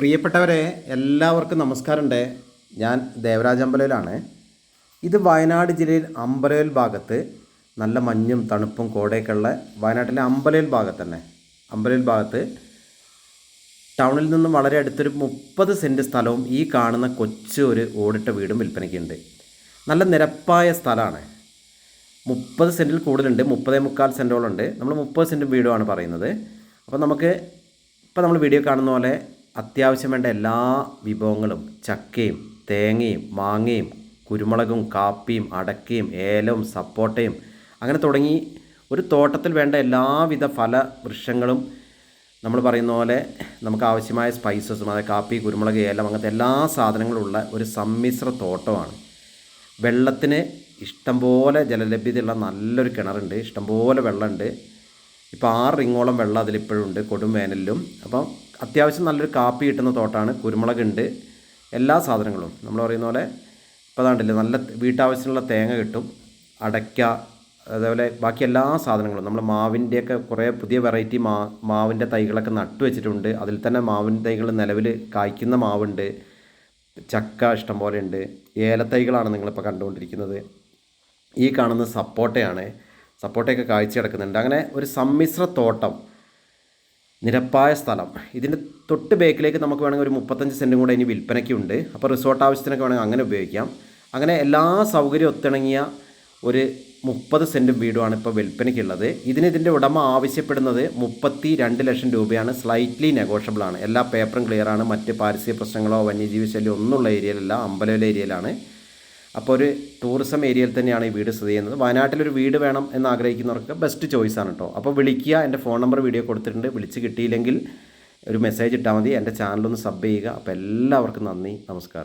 പ്രിയപ്പെട്ടവരെ, എല്ലാവർക്കും നമസ്കാരമുണ്ട്. ഞാൻ ദേവരാജ് അമ്പലയിലാണ്. ഇത് വയനാട് ജില്ലയിൽ അമ്പലവയൽ ഭാഗത്ത് നല്ല മഞ്ഞും തണുപ്പും കോടയൊക്കെ ഉള്ള വയനാട്ടിലെ അമ്പലവയൽ ഭാഗത്ത് തന്നെ. അമ്പലവയൽ ഭാഗത്ത് ടൗണിൽ നിന്നും വളരെ അടുത്തൊരു 30 സെൻറ്റ് സ്ഥലവും ഈ കാണുന്ന കൊച്ചു ഒരു ഓടിട്ട വീടും വിൽപ്പനയ്ക്കുണ്ട്. നല്ല നിരപ്പായ സ്ഥലമാണ്. 30 സെൻറ്റിൽ കൂടുതലുണ്ട്, 30.25 സെൻറ്റോളുണ്ട്. നമ്മൾ 30 സെൻറ്റ് വീടുമാണ് പറയുന്നത്. അപ്പോൾ നമുക്ക് ഇപ്പോൾ നമ്മൾ വീഡിയോ കാണുന്ന പോലെ അത്യാവശ്യം വേണ്ട എല്ലാ വിഭവങ്ങളും, ചക്കയും തേങ്ങയും മാങ്ങയും കുരുമുളകും കാപ്പിയും അടക്കയും ഏലവും സപ്പോട്ടയും അങ്ങനെ തുടങ്ങി ഒരു തോട്ടത്തിൽ വേണ്ട എല്ലാവിധ ഫല വൃക്ഷങ്ങളും നമ്മൾ പറയുന്ന പോലെ നമുക്ക് ആവശ്യമായ സ്പൈസസും, അതായത് കാപ്പി കുരുമുളക് ഏലം അങ്ങനത്തെ എല്ലാ സാധനങ്ങളും ഉള്ള ഒരു സമ്മിശ്ര തോട്ടമാണ്. വെള്ളത്തിന് ഇഷ്ടംപോലെ ജലലഭ്യതയുള്ള നല്ലൊരു കിണറുണ്ട്, ഇഷ്ടംപോലെ വെള്ളമുണ്ട്. ഇപ്പോൾ 6 റിങ്ങോളം വെള്ളം അതിലിപ്പോഴും ഉണ്ട്, കൊടും വേനലിലും. അപ്പം അത്യാവശ്യം നല്ലൊരു കാപ്പി കിട്ടുന്ന തോട്ടമാണ്. കുരുമുളകുണ്ട്, എല്ലാ സാധനങ്ങളും നമ്മൾ പറയുന്ന പോലെ ഇപ്പോൾ അതാണ്ടില്ലേ, നല്ല വീട്ടാവശ്യത്തിനുള്ള തേങ്ങ കിട്ടും, അടയ്ക്ക, അതേപോലെ ബാക്കി എല്ലാ സാധനങ്ങളും. നമ്മൾ മാവിൻ്റെയൊക്കെ കുറേ പുതിയ വെറൈറ്റി മാവിൻ്റെ തൈകളൊക്കെ നട്ടു വെച്ചിട്ടുണ്ട്. അതിൽ തന്നെ മാവിൻ തൈകൾ നിലവിൽ കായ്ക്കുന്ന മാവുണ്ട്, ചക്ക ഇഷ്ടം പോലെ ഉണ്ട്. ഏലത്തൈകളാണ് നിങ്ങളിപ്പോൾ കണ്ടുകൊണ്ടിരിക്കുന്നത്. ഈ കാണുന്നത് സപ്പോട്ടയാണ്, സപ്പോട്ടയൊക്കെ കായ്ച്ചു കിടക്കുന്നുണ്ട്. അങ്ങനെ ഒരു സമ്മിശ്ര തോട്ടം, നിരപ്പായ സ്ഥലം. ഇതിൻ്റെ തൊട്ട് ബേക്കിലേക്ക് നമുക്ക് വേണമെങ്കിൽ ഒരു 35 സെൻറ്റും കൂടെ ഇനി വിൽപ്പനയ്ക്കുണ്ട്. അപ്പോൾ റിസോർട്ട് ആവശ്യത്തിനൊക്കെ വേണമെങ്കിൽ അങ്ങനെ ഉപയോഗിക്കാം. അങ്ങനെ എല്ലാ സൗകര്യം ഒത്തിണങ്ങിയ ഒരു 30 സെൻറ്റും വീടുമാണ് ഇപ്പോൾ വിൽപ്പനയ്ക്കുള്ളത്. ഇതിൻ്റെ ഉടമ ആവശ്യപ്പെടുന്നത് 32 ലക്ഷം രൂപയാണ്. സ്ലൈറ്റ്ലി നെഗോഷ്യബിൾ ആണ്. എല്ലാ പേപ്പറും ക്ലിയറാണ്. മറ്റ് പാരിസ്ഥിതിക പ്രശ്നങ്ങളോ വന്യജീവി ശല്യം ഒന്നുമുള്ള ഏരിയയിലല്ല, അമ്പലവയൽ ഏരിയയിലാണ്. അപ്പോൾ ഒരു ടൂറിസം ഏരിയയിൽ തന്നെയാണ് ഈ വീട് സ്ഥിതി ചെയ്യുന്നത്. വയനാട്ടിലൊരു വീട് വേണം എന്ന് ആഗ്രഹിക്കുന്നവർക്ക് ബെസ്റ്റ് ചോയ്സാണ് കേട്ടോ. അപ്പോൾ വിളിക്കുക. എൻ്റെ ഫോൺ നമ്പർ വീഡിയോ കൊടുത്തിട്ടുണ്ട്. വിളിച്ച് കിട്ടിയില്ലെങ്കിൽ ഒരു മെസ്സേജ് ഇട്ടാൽ മതി. എൻ്റെ ചാനലൊന്ന് സബ് ചെയ്യുക. അപ്പോൾ എല്ലാവർക്കും നന്ദി, നമസ്കാരം.